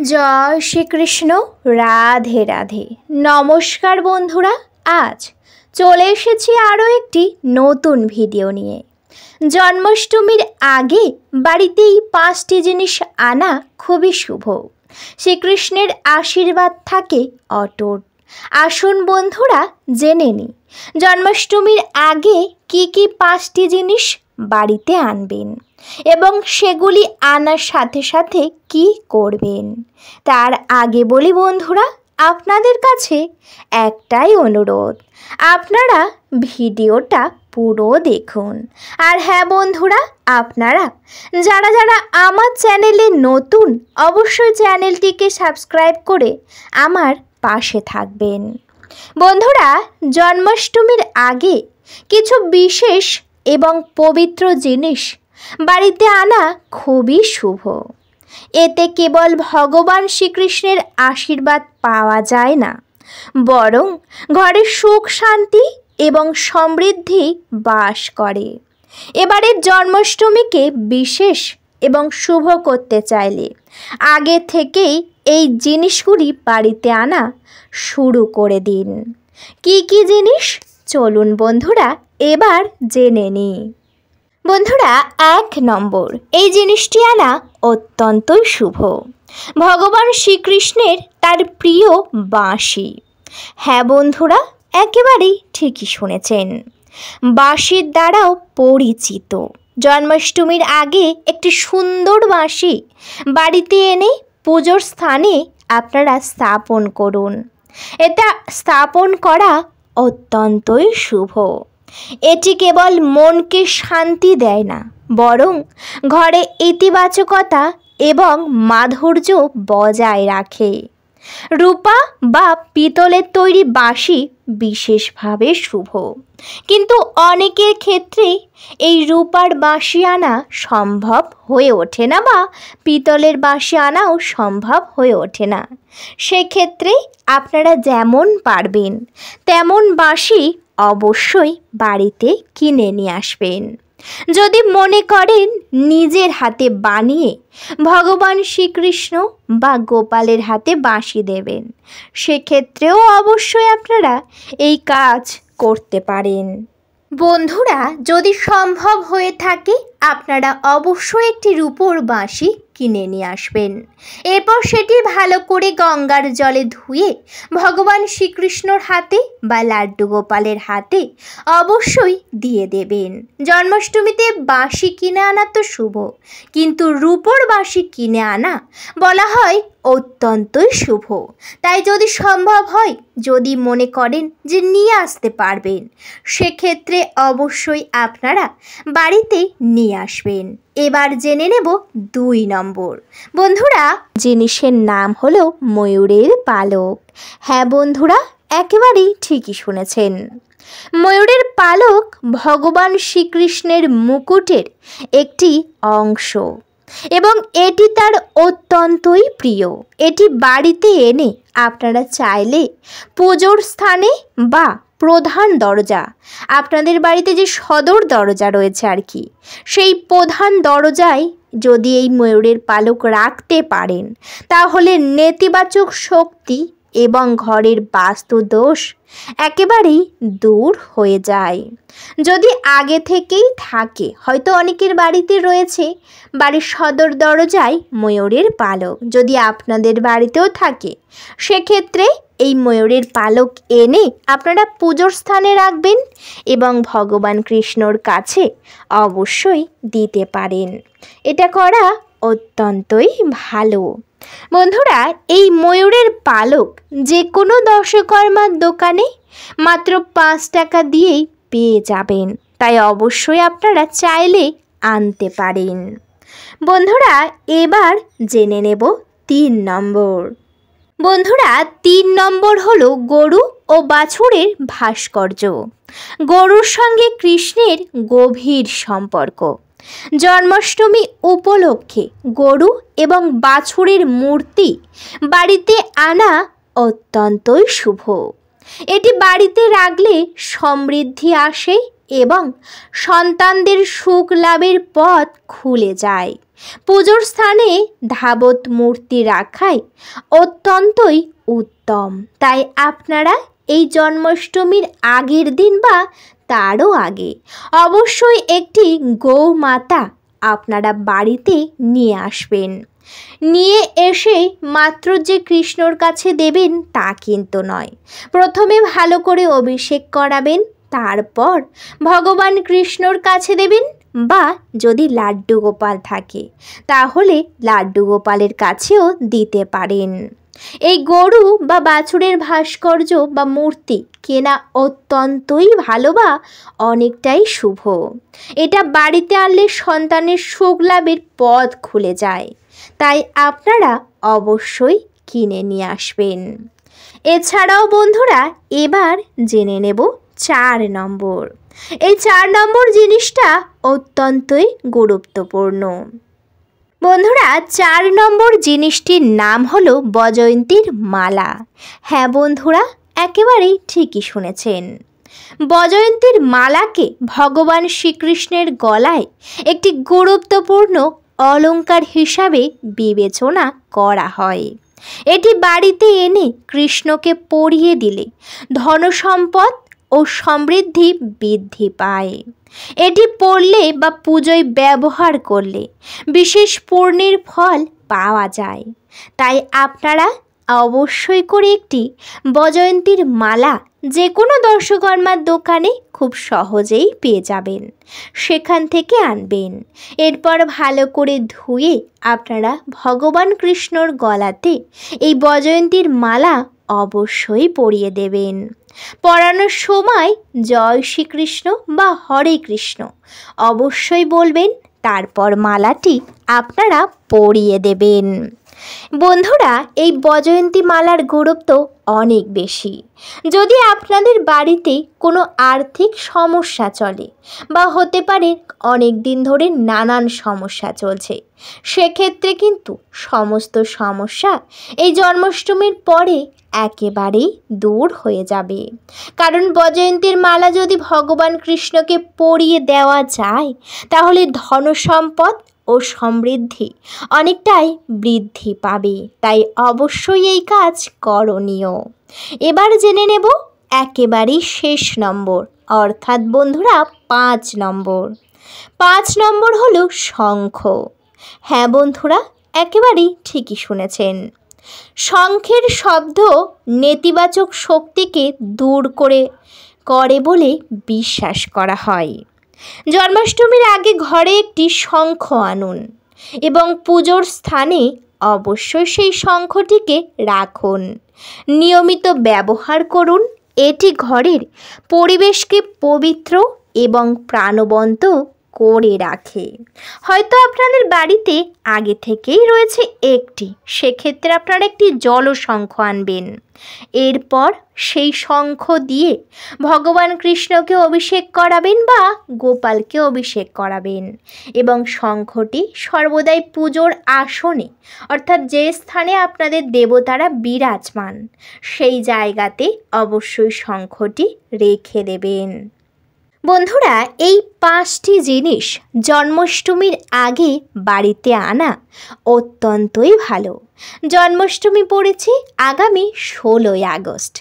জয় শ্রীকৃষ্ণ। রাধে রাধে। নমস্কার বন্ধুরা, আজ চলে এসেছি আরও একটি নতুন ভিডিও নিয়ে। জন্মাষ্টমীর আগে বাড়িতে এই 5টি জিনিস আনা খুবই শুভ। শ্রীকৃষ্ণের আশীর্বাদ থাকে অটুট। আসুন বন্ধুরা জেনে নিই জন্মাষ্টমীর আগে কি কি 5টি জিনিস বাড়িতে আনবেন এবং সেগুলি আনার সাথে সাথে কি করবেন। তার আগে বলি বন্ধুরা, আপনাদের কাছে একটাই অনুরোধ, আপনারা ভিডিওটা পুরো দেখুন। আর হ্যাঁ বন্ধুরা, আপনারা যারা যারা আমার চ্যানেলে নতুন, অবশ্যই চ্যানেলটিকে সাবস্ক্রাইব করে আমার পাশে থাকবেন। বন্ধুরা, জন্মাষ্টমীর আগে কিছু বিশেষ এবং পবিত্র জিনিস বাড়িতে আনা খুবই শুভ। এতে কেবল ভগবান শ্রীকৃষ্ণের আশীর্বাদ পাওয়া যায় না, বরং ঘরে সুখ শান্তি এবং সমৃদ্ধি বাস করে। এবারের জন্মাষ্টমীকে বিশেষ এবং শুভ করতে চাইলে আগে থেকেই এই জিনিসগুলি বাড়িতে আনা শুরু করে দিন। কি কি জিনিস, চলুন বন্ধুরা এবার জেনে নিই। বন্ধুরা, 1 নম্বর, এই জিনিসটি আনা অত্যন্তই শুভ। ভগবান শ্রীকৃষ্ণের তার প্রিয় বাঁশি। হ্যাঁ বন্ধুরা, একেবারেই ঠিকই শুনেছেন, বাঁশির দ্বারাও পরিচিত। জন্মাষ্টমীর আগে একটি সুন্দর বাঁশি বাড়িতে এনে পুজোর স্থানে আপনারা স্থাপন করুন। এটা স্থাপন করা অত্যন্তই শুভ। এটি কেবল মনকে শান্তি দেয় না, বরং ঘরে ইতিবাচকতা এবং মাধুর্য বজায় রাখে। রূপা বা পিতলের তৈরি বাঁশি বিশেষভাবে শুভ, কিন্তু অনেকের ক্ষেত্রে এই রূপার বাঁশি আনা সম্ভব হয়ে ওঠে না বা পিতলের বাঁশি আনাও সম্ভব হয়ে ওঠে না। সেক্ষেত্রে আপনারা যেমন পারবেন তেমন বাঁশি অবশ্যই বাড়িতে কিনে নিয়ে আসবেন। যদি মনে করেন নিজের হাতে বানিয়ে ভগবান শ্রীকৃষ্ণ বা গোপালের হাতে বাঁশি দেবেন, সেক্ষেত্রেও অবশ্যই আপনারা এই কাজ করতে পারেন। বন্ধুরা, যদি সম্ভব হয়ে থাকে আপনারা অবশ্যই একটি রূপোর বাঁশি কিনে নিয়ে আসবেন। এরপর সেটি ভালো করে গঙ্গার জলে ধুয়ে ভগবান শ্রীকৃষ্ণর হাতে বা লাড্ডু গোপালের হাতে অবশ্যই দিয়ে দেবেন। জন্মাষ্টমীতে বাঁশি কিনে আনা তো শুভ, কিন্তু রূপোর বাঁশি কিনে আনা বলা হয় অত্যন্তই শুভ। তাই যদি সম্ভব হয়, যদি মনে করেন যে নিয়ে আসতে পারবেন, সেক্ষেত্রে অবশ্যই আপনারা বাড়িতে নিয়ে আসবেন। এবার জেনে নেব 2 নম্বর। বন্ধুরা, জিনিসের নাম হলো ময়ূরের পালক। হ্যাঁ বন্ধুরা, একেবারেই ঠিকই শুনেছেন, ময়ূরের পালক ভগবান শ্রীকৃষ্ণের মুকুটের একটি অংশ এবং এটি তার অত্যন্তই প্রিয়। এটি বাড়িতে এনে আপনারা চাইলে পুজোর স্থানে বা প্রধান দরজা, আপনাদের বাড়িতে যে সদর দরজা রয়েছে আর কি, সেই প্রধান দরজায় যদি এই ময়ূরের পালক রাখতে পারেন, তাহলে নেতিবাচক শক্তি এবং ঘরের বাস্তু দোষ একেবারেই দূর হয়ে যায়। যদি আগে থেকেই থাকে, হয়তো অনেকের বাড়িতে রয়েছে বাড়ির সদর দরজায় ময়ূরের পালক, যদি আপনাদের বাড়িতেও থাকে, সেক্ষেত্রে এই ময়ূরের পালক এনে আপনারা পুজোর স্থানে রাখবেন এবং ভগবান কৃষ্ণর কাছে অবশ্যই দিতে পারেন। এটা করা অত্যন্তই ভালো। বন্ধুরা, এই ময়ূরের পালক যে কোনো দশকর্মার দোকানে মাত্র 5 টাকা দিয়েই পেয়ে যাবেন, তাই অবশ্যই আপনারা চাইলে আনতে পারেন। বন্ধুরা, এবার জেনে নেব 3 নম্বর। বন্ধুরা, 3 নম্বর হলো গরু ও বাছুরের ভাস্কর্য। গরুর সঙ্গে কৃষ্ণের গভীর সম্পর্ক। জন্মাষ্টমী উপলক্ষে গরু এবং বাছুরের মূর্তি বাড়িতে আনা অত্যন্তই শুভ। এটি বাড়িতে রাখলে সমৃদ্ধি আসে এবং সন্তানদের সুখ লাভের পথ খুলে যায়। পুজোর স্থানে ধাবত মূর্তি রাখাই অত্যন্তই উত্তম। তাই আপনারা এই জন্মাষ্টমীর আগের দিন বা তারও আগে অবশ্যই একটি গৌমাতা আপনারা বাড়িতে নিয়ে আসবেন। নিয়ে এসে মাত্র যে কৃষ্ণর কাছে দেবেন তা কিন্তু নয়। প্রথমে ভালো করে অভিষেক করাবেন, তারপর ভগবান কৃষ্ণর কাছে দেবেন, বা যদি লাড্ডু গোপাল থাকে তাহলে লাড্ডু গোপালের কাছেও দিতে পারেন। এই গরু বা বাছুরের ভাস্কর্য বা মূর্তি কেনা অত্যন্তই ভালো বা অনেকটাই শুভ। এটা বাড়িতে আনলে সন্তানের সুখ লাভের পথ খুলে যায়। তাই আপনারা অবশ্যই কিনে নিয়ে আসবেন। এছাড়াও বন্ধুরা এবার জেনে নেব 4 নম্বর। এই 4 নম্বর জিনিসটা অত্যন্তই গুরুত্বপূর্ণ। বন্ধুরা 4 নম্বর জিনিসটির নাম হলো বজয়ন্তীর মালা। হ্যাঁ বন্ধুরা, একেবারেই ঠিকই শুনেছেন। বজয়ন্তীর মালাকে ভগবান শ্রীকৃষ্ণের গলায় একটি গুরুত্বপূর্ণ অলংকার হিসাবে বিবেচনা করা হয়। এটি বাড়িতে এনে কৃষ্ণকে পরিয়ে দিলে ধনসম্পদ ও সমৃদ্ধি বৃদ্ধি পায়। এটি পড়লে বা পুজোয় ব্যবহার করলে বিশেষ পুণ্যের ফল পাওয়া যায়। তাই আপনারা অবশ্যই করে একটি বজয়ন্তীর মালা যে কোনো দর্শকর্মার দোকানে খুব সহজেই পেয়ে যাবেন, সেখান থেকে আনবেন। এরপর ভালো করে ধুয়ে আপনারা ভগবান কৃষ্ণর গলাতে এই বজয়ন্তীর মালা অবশ্যই পরিয়ে দেবেন। পরানোর সময় জয় শ্রীকৃষ্ণ বা হরে কৃষ্ণ অবশ্যই বলবেন, তারপর মালাটি আপনারা পরিয়ে দেবেন। বন্ধুরা এই বজয়ন্তী মালার গুরুত্ব অনেক বেশি। যদি আপনাদের বাড়িতে কোনো আর্থিক সমস্যা চলে বা হতে পারে অনেক দিন ধরে নানান সমস্যা চলছে, সেক্ষেত্রে কিন্তু সমস্ত সমস্যা এই জন্মাষ্টমীর পরে একেবারেই দূর হয়ে যাবে। কারণ বজয়ন্তীর মালা যদি ভগবান কৃষ্ণকে পরিয়ে দেওয়া যায় তাহলে ধনসম্পদ ও সমৃদ্ধি অনেকটাই বৃদ্ধি পাবে। তাই অবশ্যই এই কাজ করণীয়। এবার জেনে নেব একেবারেই শেষ নম্বর, অর্থাৎ বন্ধুরা 5 নম্বর। 5 নম্বর হলো শঙ্খ। হ্যাঁ বন্ধুরা, একেবারেই ঠিকই শুনেছেন। শঙ্খের শব্দ নেতিবাচক শক্তিকে দূর করে বলে বিশ্বাস করা হয়। জন্মাষ্টমীর আগে ঘরে একটি শঙ্খ আনুন এবং পুজোর স্থানে অবশ্যই সেই শঙ্খটিকে রাখুন। নিয়মিত ব্যবহার করুন। এটি ঘরের পরিবেশকে পবিত্র এবং প্রাণবন্ত করে রাখে। হয়তো আপনাদের বাড়িতে আগে থেকেই রয়েছে একটি, সেক্ষেত্রে আপনারা একটি জলশঙ্খ আনবেন। এরপর সেই শঙ্খ দিয়ে ভগবান কৃষ্ণকে অভিষেক করাবেন বা গোপালকে অভিষেক করাবেন এবং শঙ্খটি সর্বদাই পুজোর আসনে, অর্থাৎ যে স্থানে আপনাদের দেবতারা বিরাজমান সেই জায়গাতে অবশ্যই শঙ্খটি রেখে দেবেন। বন্ধুরা এই 5টি জিনিস জন্মাষ্টমীর আগে বাড়িতে আনা অত্যন্তই ভালো। জন্মাষ্টমী পড়েছে আগামী 16ই আগস্ট।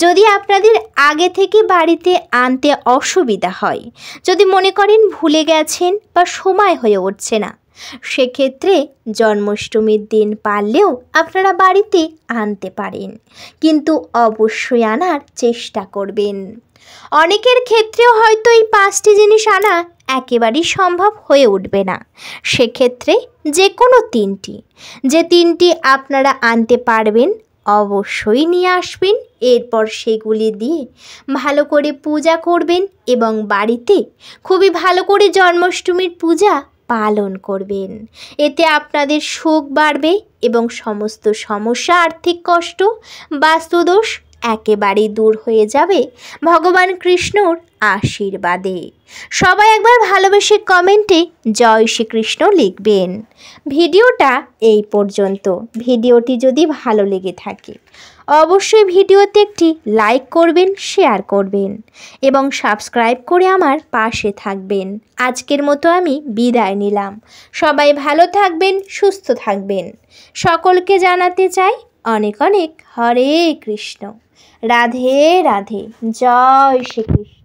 যদি আপনাদের আগে থেকে বাড়িতে আনতে অসুবিধা হয়, যদি মনে করেন ভুলে গেছেন বা সময় হয়ে উঠছে না, সেক্ষেত্রে জন্মাষ্টমীর দিন পারলেও আপনারা বাড়িতে আনতে পারেন, কিন্তু অবশ্যই আনার চেষ্টা করবেন। অনেকের ক্ষেত্রেও হয়তো এই 5টি জিনিস আনা একেবারেই সম্ভব হয়ে উঠবে না, সেক্ষেত্রে যে কোনো 3টি, যে 3টি আপনারা আনতে পারবেন অবশ্যই নিয়ে আসবেন। এরপর সেগুলি দিয়ে ভালো করে পূজা করবেন এবং বাড়িতে খুবই ভালো করে জন্মাষ্টমীর পূজা পালন করবেন। এতে আপনাদের সুখ বাড়বে এবং সমস্ত সমস্যা, আর্থিক কষ্ট, বাস্তুদোষ একেবারেই দূর হয়ে যাবে ভগবান কৃষ্ণর আশীর্বাদে। সবাই একবার ভালোবেসে কমেন্টে জয় শ্রীকৃষ্ণ লিখবেন। ভিডিওটা এই পর্যন্ত। ভিডিওটি যদি ভালো লেগে থাকে অবশ্যই ভিডিওতে একটি লাইক করবেন, শেয়ার করবেন এবং সাবস্ক্রাইব করে আমার পাশে থাকবেন। আজকের মতো আমি বিদায় নিলাম। সবাই ভালো থাকবেন, সুস্থ থাকবেন। সকলকে জানাতে চাই অনেক অনেক হরে কৃষ্ণ। রাধে রাধে। জয় শ্রীকৃষ্ণ।